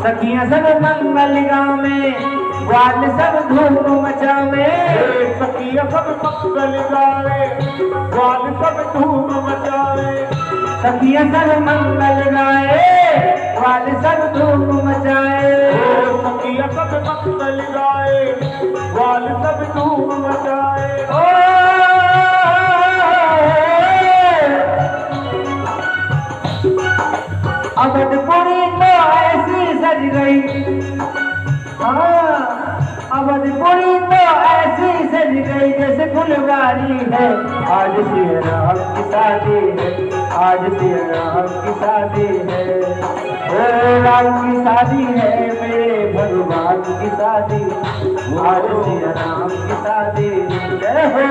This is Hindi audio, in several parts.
सखियां सब मंगल गावे, ग्वाल सब धूम मचावे। सखियां सब मंगल गावे, ग्वाल सब धूम मचावे। सखियां सब मंगल गाए, ग्वाल सब धूम मचाए। सखियां सब मंगल गाए, ग्वाल सब धूम मचाए। अवधपुरी तो ऐसी सज गई, हाँ अवधपुरी तो ऐसी सज गई जैसे फुलवारी है। आज श्री राम की शादी है, आज श्री राम की शादी है। ओ राम की शादी है, मेरे भगवान की शादी, आज श्री राम की शादी। जय हो।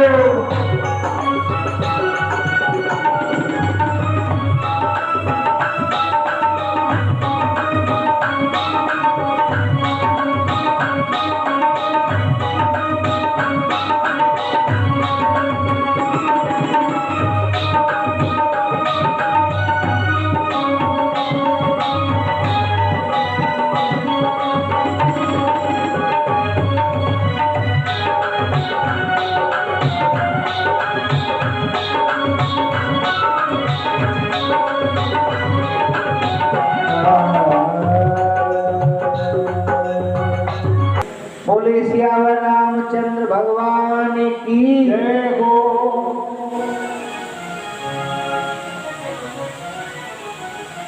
बोले सियावर रामचंद्र भगवान की जय हो।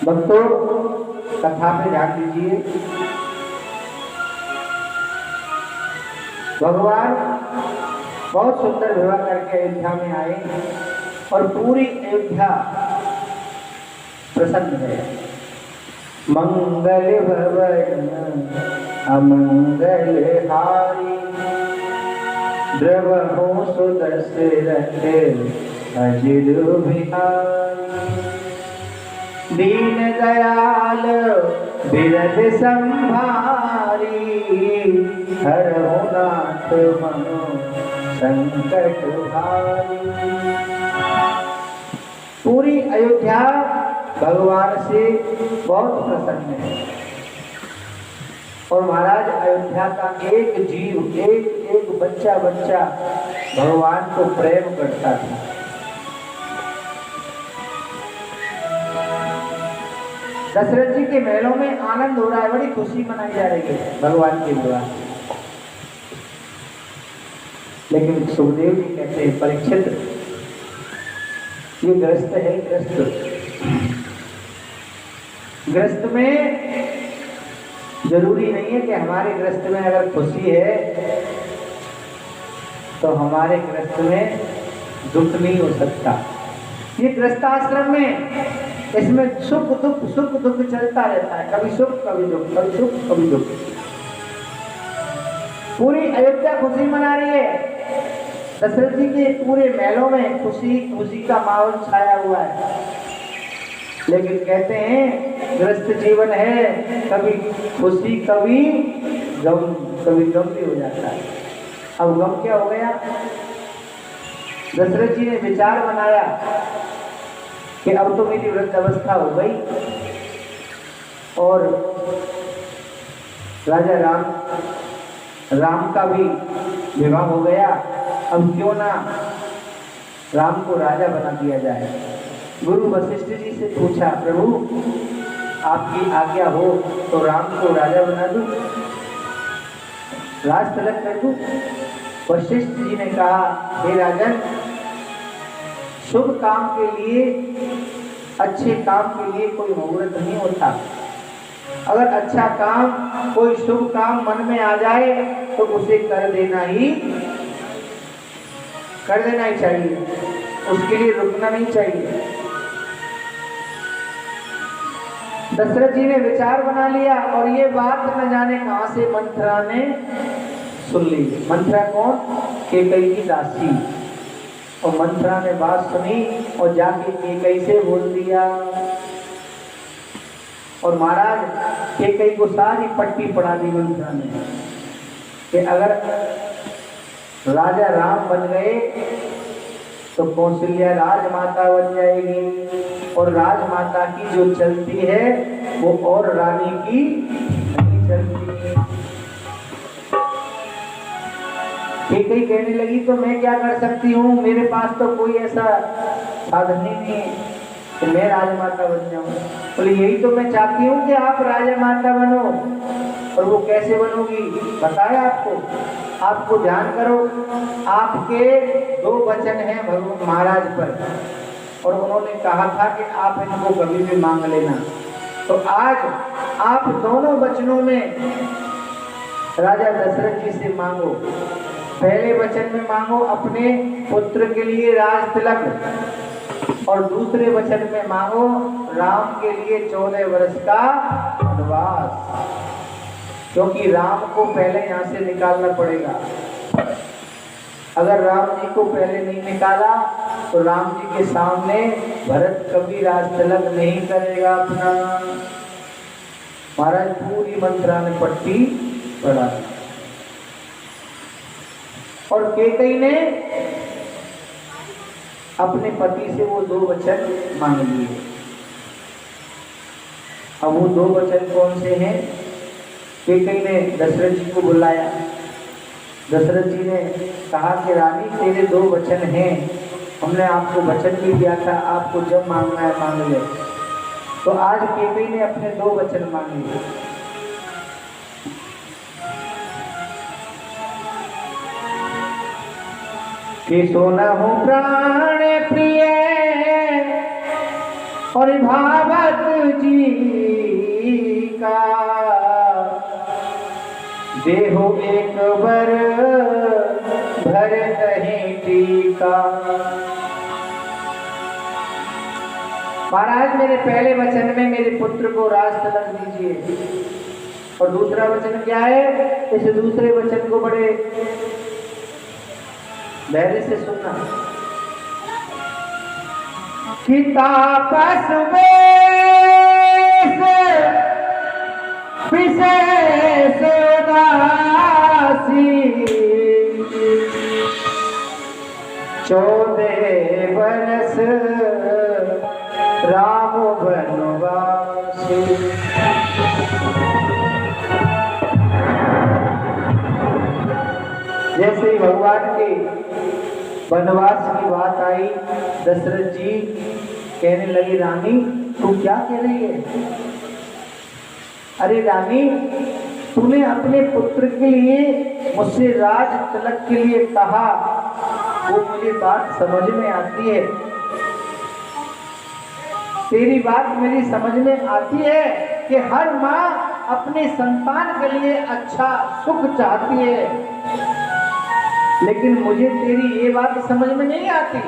भक्तों, कथा पे ध्यान दीजिए। भगवान बहुत सुंदर विवाह करके अयोध्या में आए और पूरी अयोध्या प्रसन्न है। मंगल भवन अमंगल हारी, द्रवहु सुदशरथ अजिर बिहारी। दीन दयाल बिरध संभारी, हरहु नाथ मनो संकट भारी। पूरी अयोध्या भगवान से बहुत प्रसन्न है। और महाराज, अयोध्या का एक जीव, एक बच्चा भगवान को प्रेम करता था। दशरथ जी के महलों में आनंद हो रहा है, बड़ी खुशी मनाई जा रही है भगवान के विवाह। लेकिन सुखदेव जी कहते हैं, परीक्षित ये ग्रस्त है, ग्रस्त में जरूरी नहीं है कि हमारे ग्रस्त में अगर खुशी है तो हमारे ग्रस्त में दुख नहीं हो सकता। ये गृहस्थाश्रम में इसमें सुख दुख चलता रहता है, कभी सुख कभी दुख, कभी सुख कभी दुख। पूरी अयोध्या खुशी मना रही है। दशरथ जी के पूरे महलों में खुशी का माहौल छाया हुआ है। लेकिन कहते हैं ग्रस्त जीवन है, कभी खुशी कभी गम भी हो जाता है। अब गम क्या हो गया? दशरथ जी ने विचार बनाया कि अब तो मेरी वृद्ध अवस्था हो गई और राजा राम का भी विवाह हो गया, अब क्यों ना राम को राजा बना दिया जाए। गुरु वशिष्ठ जी से पूछा, प्रभु आपकी आज्ञा हो तो राम को राजा बना दूं, राज तिलक कर दूं। वशिष्ठ जी ने कहा, हे राजन, शुभ काम के लिए, अच्छे काम के लिए कोई मुहूर्त नहीं होता। अगर अच्छा काम, कोई शुभ काम मन में आ जाए तो उसे कर देना ही चाहिए, उसके लिए रुकना नहीं चाहिए। दशरथ जी ने विचार बना लिया और ये बात न जाने कहां से मंथरा ने सुन ली। मंथरा कौन? कैकई की दासी। और मंथरा ने बात सुनी और जाके कैकई से बोल दिया, और महाराज केकई को सारी पट्टी पढ़ा दी मंत्रा ने कि अगर राजा राम बन गए तो कौशल्या राजमाता बन जाएगी, और राजमाता की जो चलती है वो और रानी की नहीं चलती। केकई कहने लगी तो मैं क्या कर सकती हूँ, मेरे पास तो कोई ऐसा साधन ही नहीं है कि मैं राजमाता बन जाऊं। बोले यही तो मैं चाहती हूँ कि आप राजमाता बनो। और वो कैसे बनोगी बताया आपको। आपको ध्यान करो, आपके 2 वचन हैं भगवान महाराज पर, और उन्होंने कहा था कि आप इनको कभी भी मांग लेना। तो आज आप दोनों वचनों में राजा दशरथ जी से मांगो। पहले वचन में मांगो अपने पुत्र के लिए राज तिलक, और दूसरे वचन में मांगो राम के लिए 14 वर्ष का वनवास, क्योंकि राम को पहले यहाँ से निकालना पड़ेगा। अगर राम जी को पहले नहीं निकाला तो राम जी के सामने भरत कभी राज तिलक नहीं करेगा अपना। महाराज पूरी मंत्रा ने पट्टी पढ़ा, और केकई ने अपने पति से वो 2 वचन मांग लिए। अब वो 2 वचन कौन से हैं? केकई ने दशरथ जी को बुलाया। दशरथ जी ने कहा कि रानी तेरे 2 वचन हैं, हमने आपको वचन भी दिया था आपको जब मांगना है मांग ले। तो आज केकई ने अपने 2 वचन मांग लिए। कि सोना हूँ प्राण प्रिय और भावत जी का, देहो एक बर भर नहीं टीका। महाराज मेरे पहले वचन में मेरे पुत्र को राज तिलक दीजिए, और दूसरा वचन क्या है? इस दूसरे वचन को बड़े धैर्य से सुनना। कि तापस वेश विशेष उदासी, 14 बरस राम बनवासी। जैसे ही भगवान के वनवास की बात आई, दशरथ जी कहने लगे रानी तू क्या कह रही है? अरे रानी तूने अपने पुत्र के लिए मुझसे राज तिलक के लिए कहा, वो मुझे बात समझ में आती है, तेरी बात मेरी समझ में आती है कि हर माँ अपने संतान के लिए अच्छा सुख चाहती है, लेकिन मुझे तेरी ये बात समझ में नहीं आती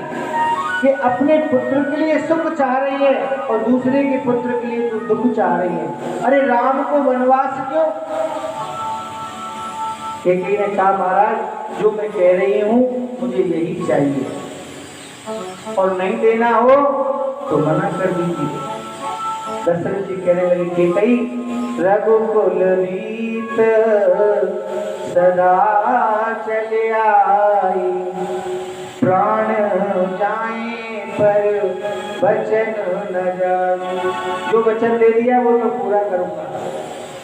कि अपने पुत्र के लिए सुख चाह रही है और दूसरे के पुत्र के लिए तो दुख चाह रही है। अरे राम को वनवास क्यों? केकई ने कहा महाराज जो मैं कह रही हूँ मुझे यही चाहिए, और नहीं देना हो तो मना कर दीजिए। दशरथ जी कहने लगे केकई रघुकुल रीत सदा चले आई, प्राण जाए पर वचन न जाए। जो वचन दे दिया वो तो पूरा करूंगा,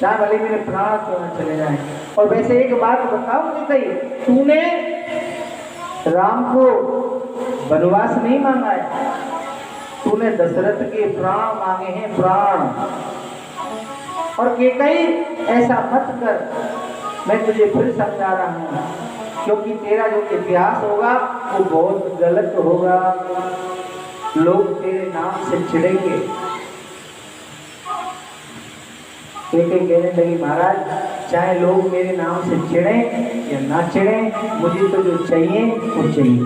चाहे भले मेरे प्राण क्यों न चले जाए। और वैसे एक बात बताओ केकई, तूने राम को वनवास नहीं मांगा है, तूने दशरथ के प्राण मांगे हैं, प्राण। और केकई ऐसा मत कर, मैं तुझे फिर समझा रहा हूँ, क्योंकि तेरा जो इतिहास होगा वो बहुत गलत होगा, लोग तेरे नाम से चिढ़ेंगे। केकई कहने लगी महाराज चाहे लोग मेरे नाम से चिढ़ें या ना चिढ़ें, मुझे तो जो चाहिए वो चाहिए।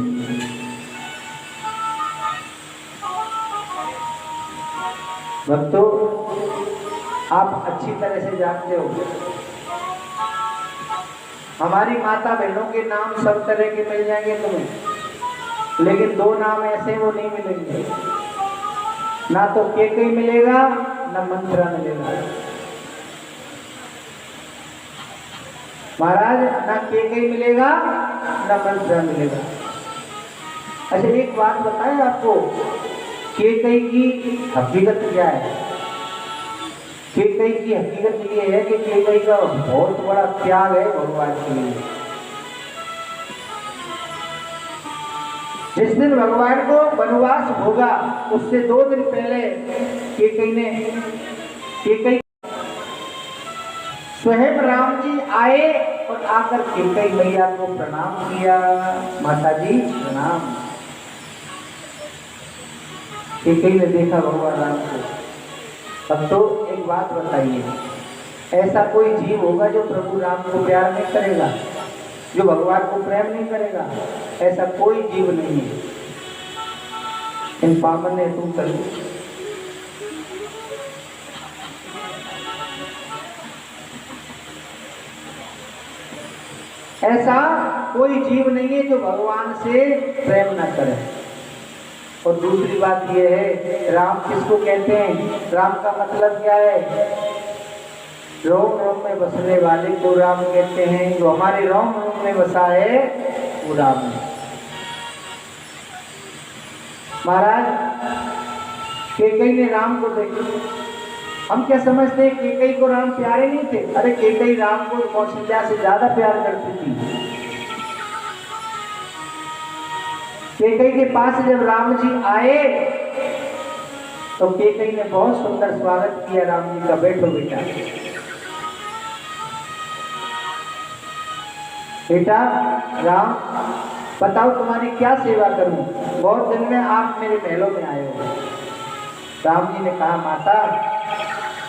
भक्तों आप अच्छी तरह से जानते हो हमारी माता बहनों के नाम सब तरह के मिल जाएंगे तुम्हें, लेकिन 2 नाम ऐसे वो नहीं मिलेंगे, ना तो केकई मिलेगा न मंत्रा मिलेगा। महाराज ना केकई मिलेगा ना मंत्रा मिलेगा। अच्छा एक बात बताएं आपको, केकई की हकीकत क्या है? केकई की हकीकत ये है कि केकई का बहुत बड़ा त्याग है भगवान के लिए। जिस दिन भगवान को वनवास होगा उससे 2 दिन पहले केकई स्वयं राम जी आए और आकर केकई मैया को प्रणाम किया। माता जी प्रणाम। केकई ने देखा भगवान राम को। अब तो एक बात बताइए, ऐसा कोई जीव होगा जो प्रभु राम को प्यार नहीं करेगा, जो भगवान को प्रेम नहीं करेगा? ऐसा कोई जीव नहीं है। इन पावन ने तुम कर ऐसा कोई जीव नहीं है जो भगवान से प्रेम न करे। और दूसरी बात यह है, राम किसको कहते हैं? राम का मतलब क्या है? रोम रोम में बसने वाले को राम कहते हैं। जो हमारे रोम रोम में बसा है वो राम है। महाराज केकई ने राम को देखा। हम क्या समझते हैं केकई को राम प्यारे नहीं थे? अरे केकई राम को कौशल्या से ज्यादा प्यार करती थी। केकई के पास जब राम जी आए तो केकई ने बहुत सुंदर स्वागत किया राम जी का। बैठो बेटा। बेटा राम बताओ तुम्हारी क्या सेवा करूं? बहुत दिन में आप मेरे महलों में आए हो। राम जी ने कहा माता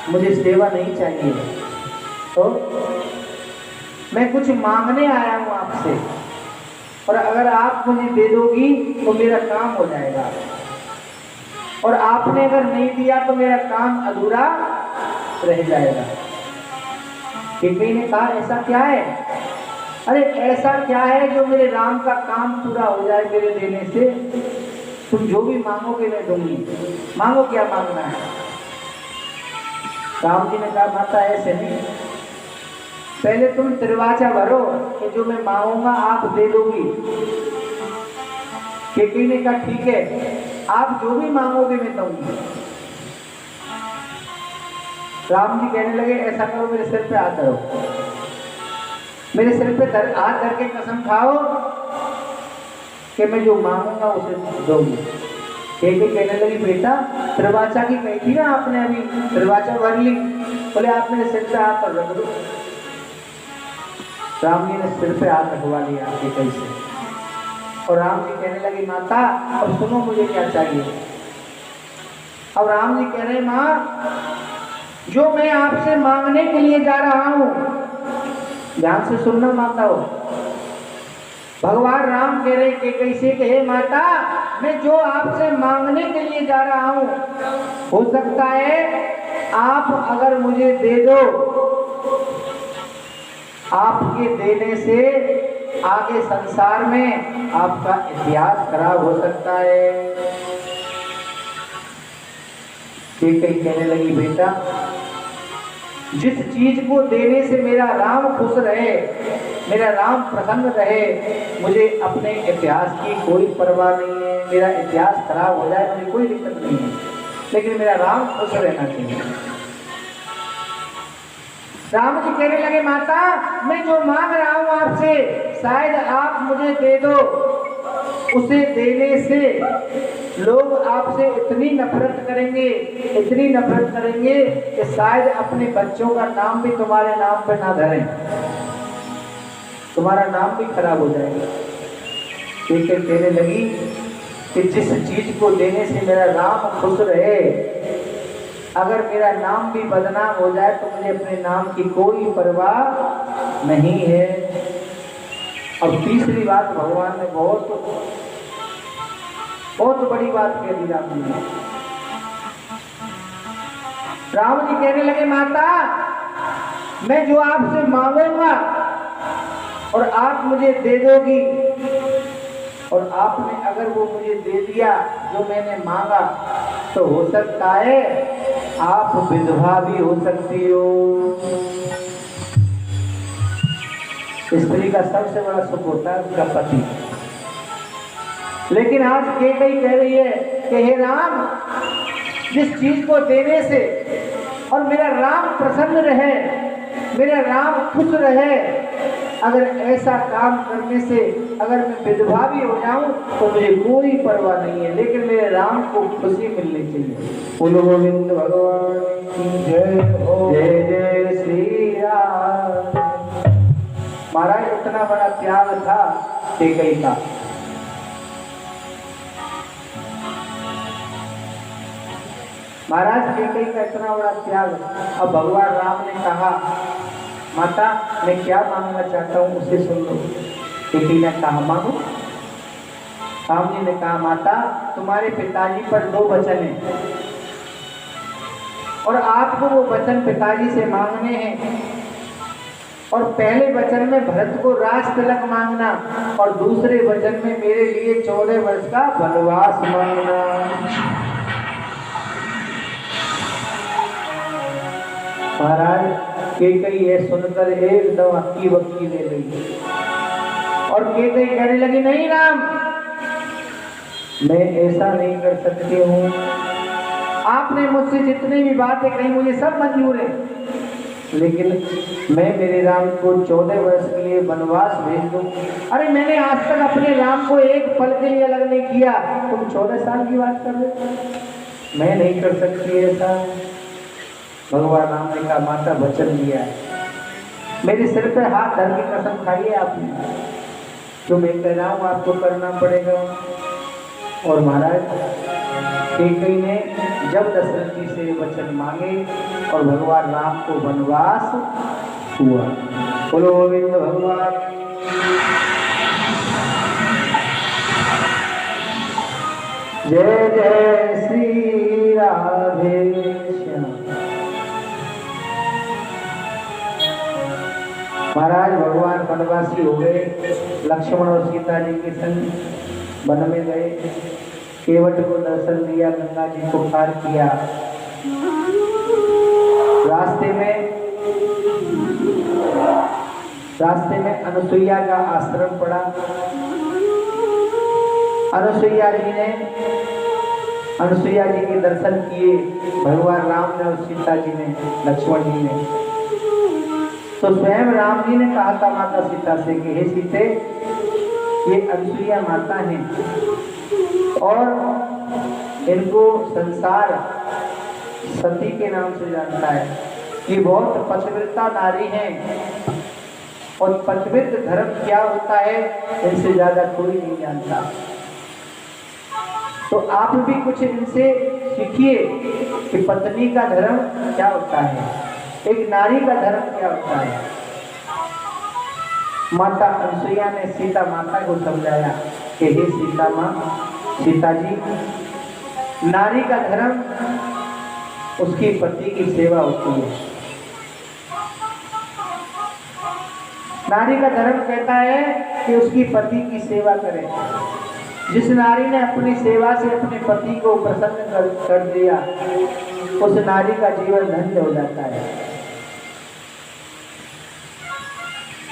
मुझे सेवा नहीं चाहिए, तो मैं कुछ मांगने आया हूं आपसे, और अगर आप मुझे दे दोगी तो मेरा काम हो जाएगा, और आपने अगर नहीं दिया तो मेरा काम अधूरा रह जाएगा। केकई ने कहा ऐसा क्या है? अरे ऐसा क्या है जो मेरे राम का काम पूरा हो जाए मेरे देने से? तुम जो भी मांगोगे मैं दूंगी, मांगो क्या मांगना है? राम जी ने कहा माता ऐसे नहीं, पहले तुम दरवाजा भरो कि जो मैं मांगूंगा आप दे दोगी। केकई ने कहा ठीक है, आप जो भी मांगोगे मैं दूंगी। राम जी कहने लगे ऐसा करो मेरे सिर पे हाथ धरो, मेरे सिर पे हाथ धर के कसम खाओ कि मैं जो मांगूंगा उसे दूंगी। केकई कहने लगी बेटा दरवाजा की कही थी ना आपने, अभी दरवाजा भर ली। बोले आप मेरे सिर पे हाथ रख दो। राम जी ने सिर पे हाथ रखवा लिया केकई से, और राम जी कहने लगे माता अब सुनो मुझे क्या चाहिए। अब राम जी कह रहे माँ जो मैं आपसे मांगने के लिए जा रहा हूं, ध्यान से सुनना माता हो। भगवान राम कह रहे केकई से कि हे माता मैं जो आपसे मांगने के लिए जा रहा हूं, हो सकता है आप अगर मुझे दे दो, आपके देने से आगे संसार में आपका इतिहास खराब हो सकता है। केकई कहने लगी बेटा जिस चीज को देने से मेरा राम खुश रहे, मेरा राम प्रसन्न रहे, मुझे अपने इतिहास की कोई परवाह नहीं है। मेरा इतिहास खराब हो जाए मुझे कोई दिक्कत नहीं है, लेकिन मेरा राम खुश रहना चाहिए। राम जी कहने लगे माता मैं जो मांग रहा हूं आपसे शायद आप मुझे दे दो, उसे देने से लोग आपसे इतनी नफरत करेंगे, इतनी नफरत करेंगे कि शायद अपने बच्चों का नाम भी तुम्हारे नाम पे ना धरें, तुम्हारा नाम भी खराब हो जाएगा। केकई कहने लगी कि जिस चीज को देने से मेरा राम खुश रहे, अगर मेरा नाम भी बदनाम हो जाए तो मुझे अपने नाम की कोई परवाह नहीं है। अब तीसरी बात भगवान ने बहुत बड़ी बात कह दी राम जी ने। राम जी कहने लगे माता मैं जो आपसे मांगूंगा और आप मुझे दे दोगी, और आपने अगर वो मुझे दे दिया जो मैंने मांगा, तो हो सकता है आप विधवा भी हो सकती हो। स्त्री का सबसे बड़ा सुख होता है उसका पति। लेकिन आज कैकेयी कह रही है कि हे राम, जिस चीज को देने से और मेरा राम प्रसन्न रहे, मेरा राम खुश रहे, अगर ऐसा काम करने से अगर मैं विधवा भी हो जाऊं तो मुझे कोई परवाह नहीं है, लेकिन मेरे राम को खुशी मिलनी चाहिए। बोलो गोविंद भगवान की जय हो। जय जय श्री राम। महाराज इतना बड़ा त्याग था कैकेयी का। महाराज कैकेयी का इतना बड़ा त्याग। अब भगवान राम ने कहा, माता मैं क्या मांगना चाहता हूँ उसे सुन लो। कैकेयी ने कहा मांगो। राम जी ने कहा, माता तुम्हारे पिताजी पर 2 वचन हैं और आपको वो वचन पिताजी से मांगने हैं। और पहले वचन में भरत को राज तिलक मांगना और दूसरे वचन में मेरे लिए 14 वर्ष का वनवास मांगना। महाराज कैकेयी ये सुनकर एकदम हक्की बक्की ले गई और कैकेयी कहने लगी, नहीं राम, मैं ऐसा नहीं कर सकती हूँ। आपने मुझसे जितनी भी बातें कही मुझे सब मंजूर है, लेकिन मैं मेरे राम को 14 वर्ष के लिए वनवास भेज दूं। अरे मैंने आज तक अपने राम को एक पल के लिए अलग नहीं किया, तुम 14 साल की बात कर रहे हो? मैं नहीं कर सकती ऐसा। भगवान राम ने कहा, माता वचन दिया है, मेरे सिर पे हाथ धर के कसम खाई है आपने, जो मैं कह रहा हूँ आपको करना पड़ेगा। और महाराज कैकेयी ने जब दशरथ जी से वचन मांगे और भगवान राम को वनवास हुआ। बोलो गोविंद भगवान। जय जय श्री राधे श्याम। महाराज भगवान वनवासी हो गए, लक्ष्मण और सीता जी के संग वन में गए, केवट को दर्शन दिया, गंगा जी को पार किया। रास्ते में अनुसुईया का आश्रम पड़ा। अनुसुईया जी के दर्शन किए भगवान राम ने और सीता जी ने, लक्ष्मण जी ने। तो स्वयं राम जी ने कहा था माता सीता से कि हे सीते, ये अनुसुईया माता है और इनको संसार सती के नाम से जानता है। ये बहुत पतिव्रता नारी हैं और पतिव्रत धर्म क्या होता है इनसे ज्यादा कोई नहीं जानता। तो आप भी कुछ इनसे सीखिए कि पत्नी का धर्म क्या होता है, एक नारी का धर्म क्या होता है। माता अनुसुईया ने सीता माता को समझाया कि हे सीता माँ, सीता जी, नारी का धर्म उसकी पति की सेवा होती है। नारी का धर्म कहता है कि उसकी पति की सेवा करे। जिस नारी ने अपनी सेवा से अपने पति को प्रसन्न कर दिया, उस नारी का जीवन धन्य हो जाता है।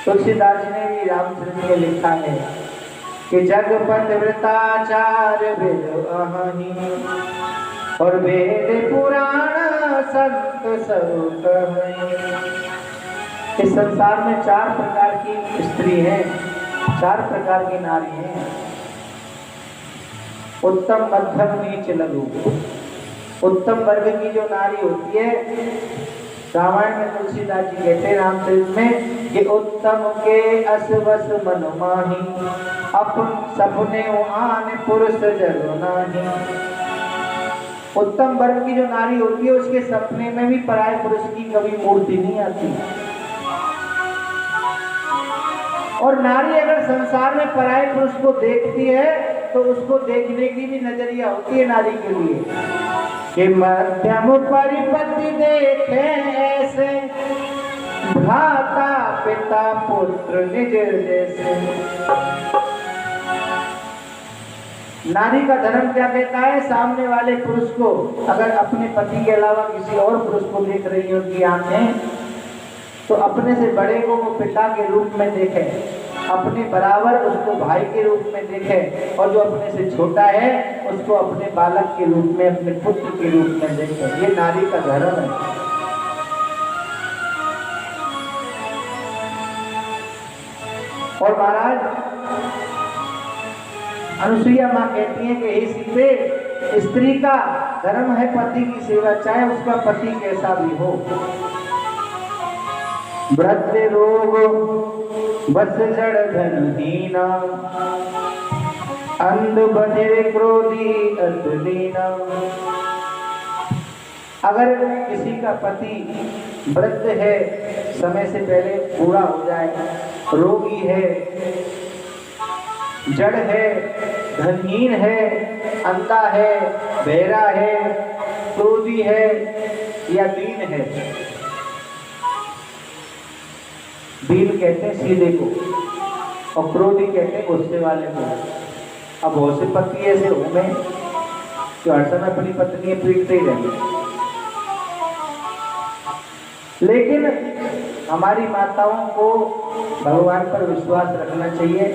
तुलसीदास जी ने भी रामचंद्र में लिखा है कि जगपत व्रताचार वेद अहि और वेद पुराण संत सब कहि। इस संसार में 4 प्रकार की स्त्री हैं, 4 प्रकार की नारी हैं। उत्तम, मध्यम, नीच, लघु। उत्तम वर्ग की जो नारी होती है, रामायण में तुलसीदास जी कहते हैं रामचरित में कि उत्तम के असवस मन माही, अपन सपने आन पुरुष जग नाही। उत्तम वर्ग की जो नारी होती है उसके सपने में भी पराये पुरुष की कभी मूर्ति नहीं आती। और नारी अगर संसार में पराये पुरुष को देखती है तो उसको देखने की भी नजरिया होती है नारी के लिए कि मध्यम परिपति देखे ऐसे, भ्राता पिता पुत्र निज जैसे। नारी का धर्म क्या कहता है? सामने वाले पुरुष को अगर अपने पति के अलावा किसी और पुरुष को देख रही हो उनकी आंखें, तो अपने से बड़े को वो पिता के रूप में देखे, अपने बराबर उसको भाई के रूप में देखे, और जो अपने से छोटा है उसको अपने बालक के रूप में, अपने पुत्र के रूप में देखे। ये नारी का धर्म है। और महाराज अनुसुईया माँ कहती है कि हे सीते, स्त्री का धर्म है पति की सेवा, चाहे उसका पति कैसा भी हो। वृद्ध रोग बस जड़ धनहीना, अंध बधिर क्रोधी अतदीना। अगर किसी का पति वृद्ध है, समय से पहले पूरा हो जाए, रोगी है, जड़ है, धनहीन है, अंधा है, बहरा है, क्रोधी है या दीन है। दीन कहते हैं सीधे को, और क्रोधी कहते हैं गुस्से वाले को। अब बहुत से पति ऐसे होंगे जो हर समय अपनी पत्नी पीटते ही रहेंगे, लेकिन हमारी माताओं को भगवान पर विश्वास रखना चाहिए,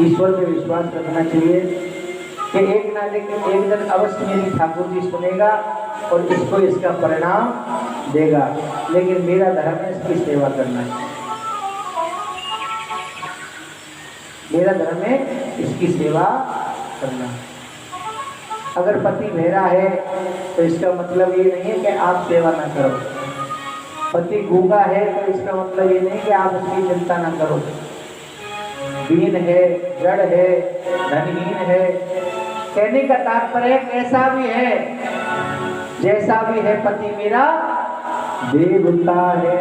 ईश्वर पे विश्वास रखना चाहिए कि एक ना एक दिन अवश्य मेरी ठाकुर जी सुनेगा और इसको इसका परिणाम देगा। लेकिन मेरा धर्म है इसकी सेवा करना है, मेरा धर्म है इसकी सेवा करना। अगर पति मेरा है तो इसका मतलब ये नहीं है कि आप सेवा ना करो। पति गूंगा है तो इसका मतलब ये नहीं कि आप उसकी चिंता ना करो। दीन है, जड़ है, धनहीन है, कहने का तात्पर्य कैसा भी है, जैसा भी है, पति मेरा देवता है।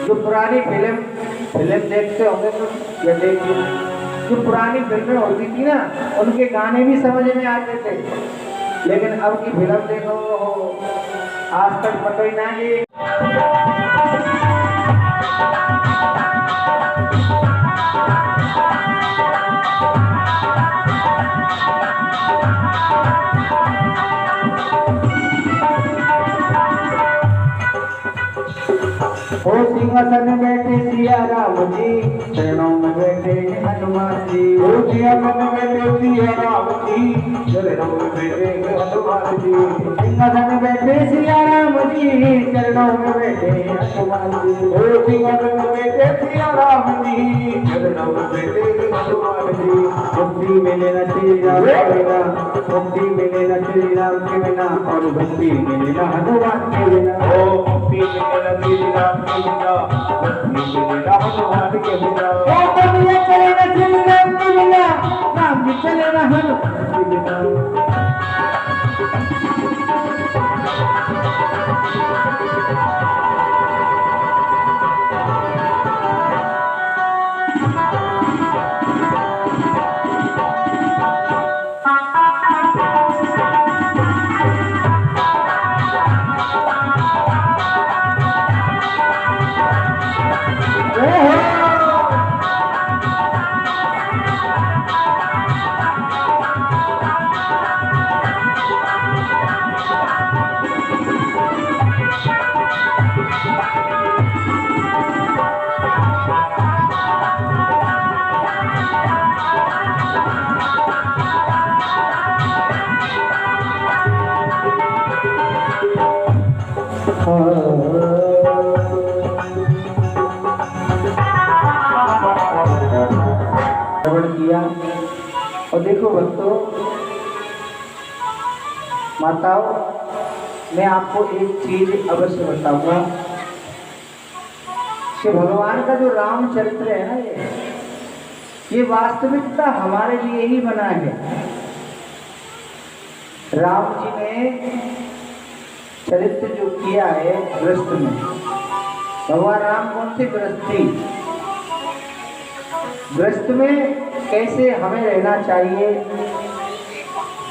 जो पुरानी फिल्म देखते होंगे तो या देखिए, जो पुरानी फिल्में होती थी ना, उनके गाने भी समझ में आते थे, लेकिन अब की फिल्म देखो आज तक पता ही नहीं। ओ सिंहासन बैठे सिया राम जी, चरणों में बैठे हनुमान जी। ओ सिंहासन बैठे सिया राम जी, चरणों में बैठे हनुमान जी। सिंहासन बैठे सिया राम जी, चरणों में बैठे हनुमान जी। ओ सिंहासन बैठे सिया राम जी, चरणों में बैठे हनुमान जी। मुक्ति मिले न श्री राम के बिना, मुक्ति मिले न श्री राम के बिना, और भक्ति मिले न हनुमान के बिना। ओ मुक्ति मिले न श्री राम के बिना, भक्ति मिले न हनुमान के बिना। ओ कबीर चले न श्री राम के बिना, राम जी चले न हनुमान के बिना। किया। और देखो भक्तों, माताओं, मैं आपको एक चीज अवश्य बताऊंगा कि भगवान का जो रामचरित्र है ना, ये वास्तविकता हमारे लिए ही बना है। राम जी ने चरित्र जो किया है गृहस्थ में, भगवान राम कौन से गृहस्थी, गृहस्थ में कैसे हमें रहना चाहिए,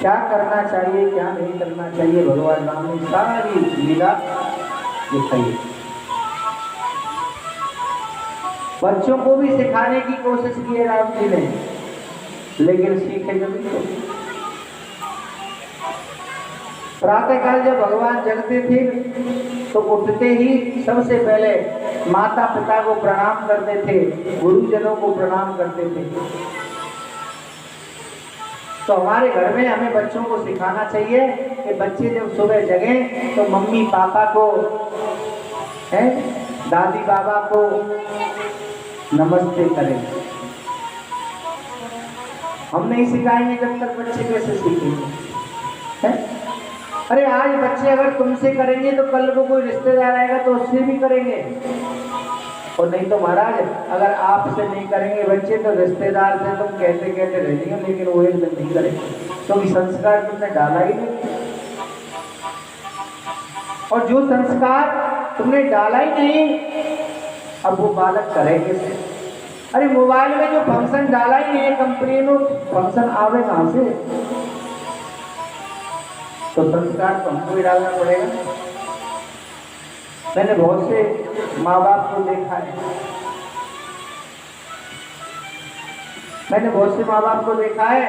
क्या करना चाहिए, क्या नहीं करना चाहिए, भगवान राम ने सारी लीला दिखाई। बच्चों को भी सिखाने की कोशिश की है राम जी ने लेकिन सीखेंगे भी तो। प्रातःकाल जब भगवान जगते थे तो उठते ही सबसे पहले माता पिता को प्रणाम करते थे, गुरुजनों को प्रणाम करते थे। तो हमारे घर में हमें बच्चों को सिखाना चाहिए कि बच्चे जब सुबह जगें तो मम्मी पापा को, दादी बाबा को नमस्ते करें। हम नहीं सिखाएंगे जब तक बच्चे कैसे सीखेंगे? अरे आज बच्चे अगर तुमसे करेंगे तो कल को कोई रिश्तेदार आएगा तो उससे भी करेंगे, और नहीं तो महाराज अगर आपसे नहीं करेंगे बच्चे तो रिश्तेदार से तुम कहते कहते रह जाएंगे, लेकिन वो एक दिन नहीं करेंगे क्योंकि संस्कार तुमने डाला ही नहीं। और जो संस्कार तुमने डाला ही नहीं, अब वो बालक करे कैसे? अरे मोबाइल में जो फंक्शन डाला ही नहीं है कंपनी में, फंक्शन आवे कहां से? तो संस्कार तो हमको ही डालना पड़ेगा। मैंने बहुत से माँ बाप को देखा है, मैंने बहुत से माँ बाप को देखा है,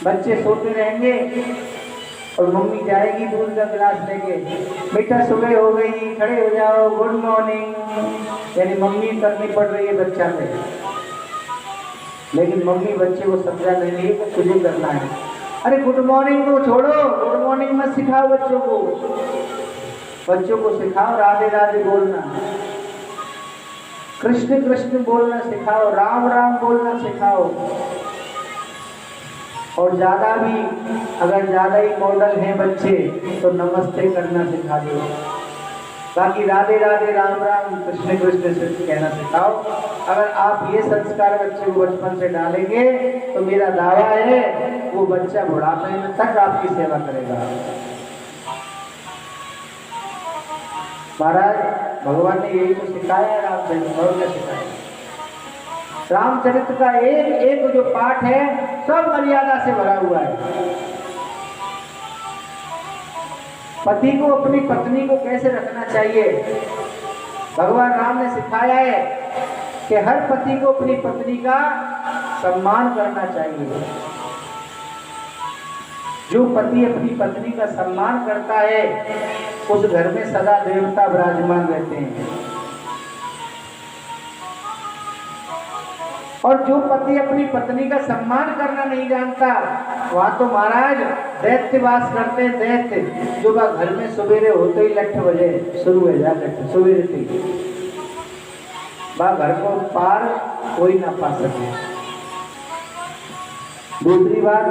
बच्चे सोते रहेंगे और मम्मी जाएगी दूध का गिलास लेके, बेटा सुबह हो गई, खड़े हो जाओ, गुड मॉर्निंग, यानी मम्मी करनी पड़ रही है बच्चा पे। लेकिन मम्मी बच्चे को समझा नहीं है कि तुझे करना है। अरे गुड मॉर्निंग को छोड़ो, गुड मॉर्निंग मत सिखाओ बच्चों को, बच्चों को सिखाओ राधे राधे बोलना, कृष्ण कृष्ण बोलना सिखाओ, राम राम बोलना सिखाओ। और ज्यादा भी अगर ज्यादा ही मॉडल हैं बच्चे तो नमस्ते करना सिखा दो। बाकी राधे राधे राम राम कृष्ण कृष्ण कहना सिखाओ। अगर आप ये संस्कार बच्चे को बचपन से डालेंगे तो मेरा दावा है वो बच्चा बुढ़ापे में तक आपकी सेवा करेगा। महाराज भगवान ने यही तो सिखाया है, रामचरित्र और क्या सिखाया? रामचरित्र का एक एक जो पाठ है सब मर्यादा से भरा हुआ है। पति को अपनी पत्नी को कैसे रखना चाहिए, भगवान राम ने सिखाया है कि हर पति को अपनी पत्नी का सम्मान करना चाहिए। जो पति अपनी पत्नी का सम्मान करता है उस घर में सदा देवता विराजमान रहते हैं, और जो पति अपनी पत्नी का सम्मान करना नहीं जानता वहां तो महाराज दैत्य वास करते हैं। दैत्य जो घर में सवेरे होते ही लठ बजे शुरू हो जाए, सवेरे से घर को पार कोई ना पा सके। दूसरी बात,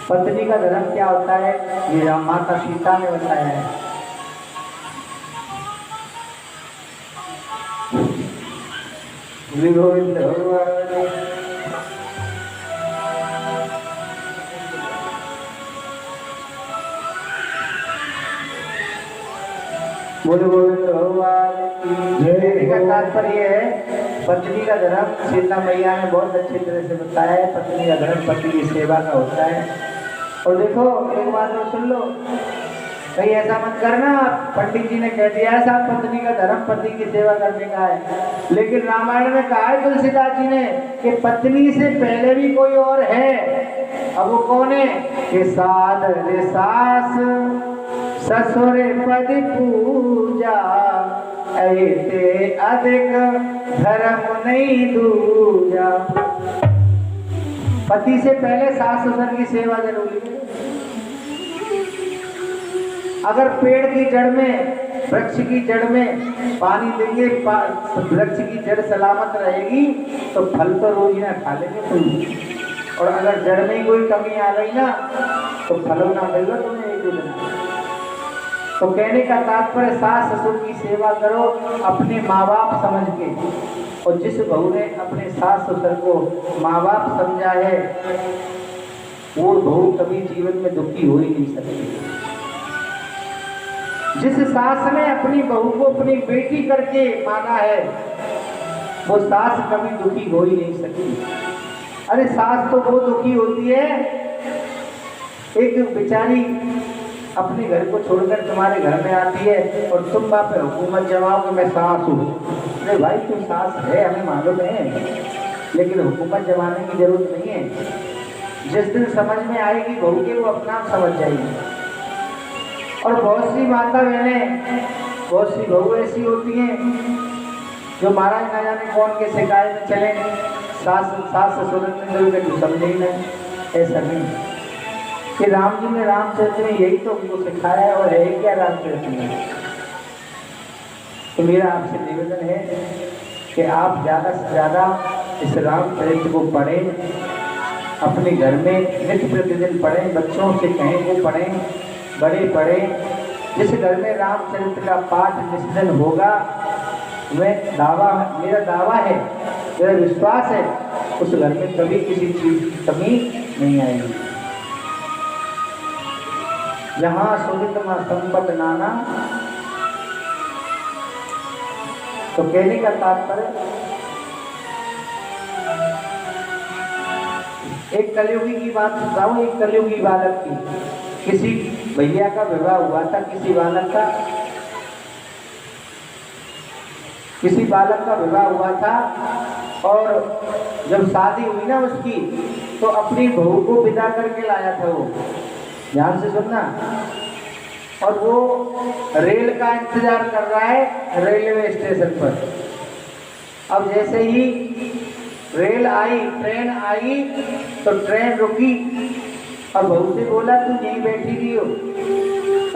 पत्नी का धर्म क्या होता है ये माता सीता ने बताया है। गोविंद भगवान बोलो, गोविंद भगवान की का तात्पर्य है पत्नी का धर्म सीता मैया ने बहुत अच्छी तरह से बताया है। पत्नी का धर्म पति की सेवा का होता है। और देखो एक बात तो सुन लो, कहीं ऐसा मत करना पंडित जी ने कह दिया है साहब पत्नी का धर्म पति की सेवा करने का है, लेकिन रामायण में कहा है तुलसीदास जी ने कि पत्नी से पहले भी कोई और है। अब वो कौन है? कि साध रे सास ससुर पद पूजा, ऐसे अधिक धर्म नहीं दूजा। पति से पहले सास ससुर की सेवा जरूरी है। अगर पेड़ की जड़ में, वृक्ष की जड़ में पानी देंगे, वृक्ष की जड़ सलामत रहेगी तो फल तो रोज ना खा लेंगे तुम। और अगर जड़ में ही कोई कमी आ गई ना तो फल ना मिलेगा तुम्हें एक दिन। तो कहने का तात्पर्य सास ससुर की सेवा करो अपने माँ बाप समझ के। और जिस बहू ने अपने सास ससुर को माँ बाप समझा है वो बहू कभी जीवन में दुखी हो ही नहीं सकती। जिस सास ने अपनी बहू को अपनी बेटी करके माना है वो सास कभी दुखी हो ही नहीं सकती। अरे सास तो वो दुखी होती है, एक बेचारी अपने घर को छोड़कर तुम्हारे घर में आती है और तुम वहाँ पे हुकूमत जमाओ कि मैं सास हूँ। अरे भाई तू सास है, हमें मालूम है, लेकिन हुकूमत जमाने की जरूरत नहीं है। जिस दिन समझ में आएगी बहू के, वो अपना आप समझ जाएगी। और बहुत सी माता बहनें, बहुत सी बहू ऐसी होती हैं जो महाराज ना जाने कौन के शिकायत में चले, सास ससुर ने तो समझे ही नहीं। ऐसा नहीं कि राम जी ने रामचरित्र में यही तो उनको सिखाया है, और है क्या रामचरित्र में। तो मेरा आपसे निवेदन है कि आप ज़्यादा से ज़्यादा इस रामचरित्र को पढ़ें, अपने घर में नित्य प्रतिदिन पढ़ें, बच्चों से कहें वो पढ़ें, बड़े पढ़ें। जिस घर में रामचरित्र का पाठ निष्ठिन होगा, मेरा दावा है, मेरा विश्वास है, उस घर में कभी किसी चीज की कमी नहीं आएगी। जहाँ सुनितमा संपत नाना, तो कहने का तात्पर्य, एक कलयुगी की बात बताऊं। एक कलयुगी बालक की, किसी भैया का विवाह हुआ था, किसी बालक का विवाह हुआ था। और जब शादी हुई ना उसकी, तो अपनी बहू को विदा करके लाया था वो, ध्यान से सुनना। और वो रेल का इंतजार कर रहा है रेलवे स्टेशन पर। अब जैसे ही रेल आई, ट्रेन आई, तो ट्रेन रुकी और बहू से बोला तू यहीं बैठी रही हो।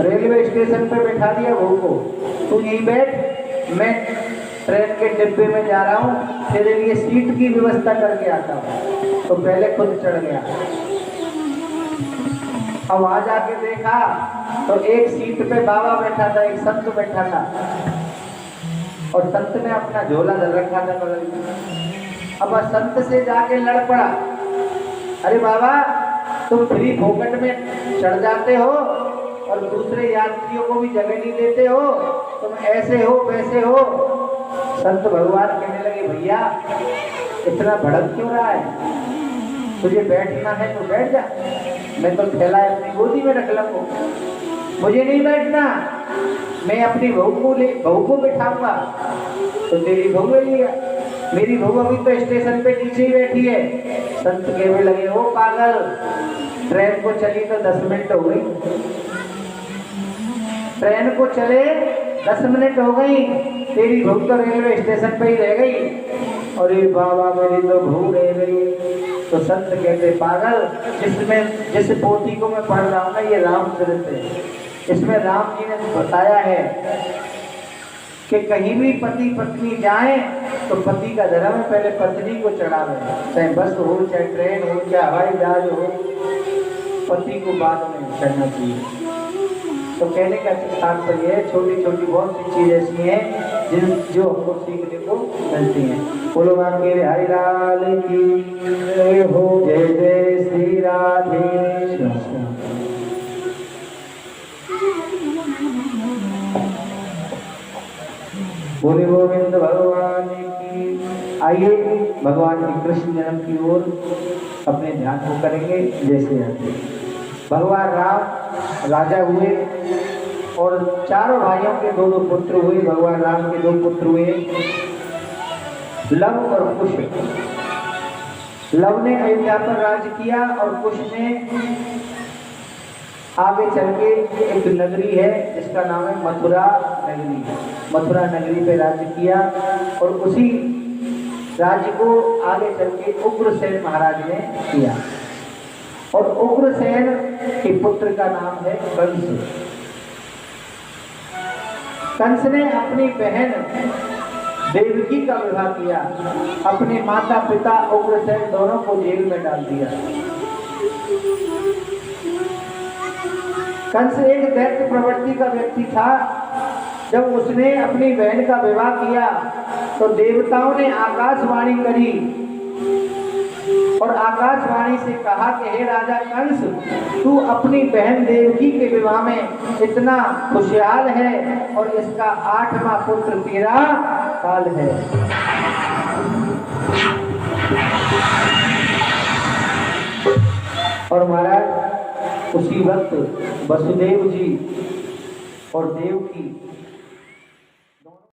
रेलवे स्टेशन पर बैठा दिया बहू को, तू यहीं बैठ, मैं ट्रेन के डिब्बे में जा रहा हूँ, तेरे लिए सीट की व्यवस्था करके आता हूँ। तो पहले खुद चढ़ गया। अब वहां जाके देखा तो एक सीट पे बाबा बैठा था, एक संत बैठा था, और संत ने अपना झोला धर रखा था बगल में। अब संत से जाके लड़ पड़ा, अरे बाबा तुम फ्री फोकट में चढ़ जाते हो और दूसरे यात्रियों को भी जगह नहीं देते हो, तुम ऐसे हो वैसे हो। संत भगवान कहने लगे, भैया इतना भड़क क्यों रहा है, तुझे बैठना है तो बैठ जा, मैं तो थैला अपनी गोदी में रख लूँ। मुझे नहीं बैठना, मैं अपनी बहू को बैठाऊंगा। तो तेरी बहू ले लिया, मेरी बहू अभी तो स्टेशन पे नीचे ही बैठी है। संत कहने लगे, ओ पागल, ट्रेन को चली तो 10 मिनट हो गई, ट्रेन को चले 10 मिनट हो गई, तेरी बहू तो रेलवे स्टेशन पे ही रह गई। अरे बाबा मेरी तो बहू रह गई। तो संत कहते, पागल, जिस पोथी को मैं पढ़ रहा हूँ ना, ये रामचरित्र है, इसमें राम जी ने बताया है कि कहीं भी पति पत्नी जाए तो पति का धर्म है पहले पत्नी को चढ़ावे, चाहे बस हो, चाहे ट्रेन हो, चाहे हवाई जहाज हो, पति को बाद में चढ़ना चाहिए। तो कहने का तात्पर्य है, छोटी छोटी बहुत सी चीज़ ऐसी हैं जो हमको सीखने को मिलती हैं। बोलो बाकी हरि लाल की जय हो, जय जय श्री राधे। बोले गोविंद भगवान की। आइए भगवान के कृष्ण जन्म की ओर अपने ध्यान को करेंगे। जैसे आते भगवान राम राजा हुए और चारों भाइयों के दो पुत्र हुए। भगवान राम के 2 पुत्र हुए, लव और कुश। लव ने अयोध्या पर राज किया और कुश ने आगे चल के एक नगरी है जिसका नाम है मथुरा नगरी। मथुरा नगरी पे राज्य किया और उसी राज्य को आगे चल के उग्रसेन महाराज ने किया। और उग्रसेन के पुत्र का नाम है कंस। कंस ने अपनी बहन देवकी का विवाह किया। अपने माता पिता उग्रसेन दोनों को जेल में डाल दिया। कंस एक दैत्य प्रवृत्ति का व्यक्ति था। जब उसने अपनी बहन का विवाह किया तो देवताओं ने आकाशवाणी करी और आकाशवाणी से कहा कि हे राजा कंस, तू अपनी बहन देवकी के विवाह में इतना खुशहाल है और इसका 8वां पुत्र तेरा काल है। और महाराज उसी वक्त वसुदेव जी और देवकी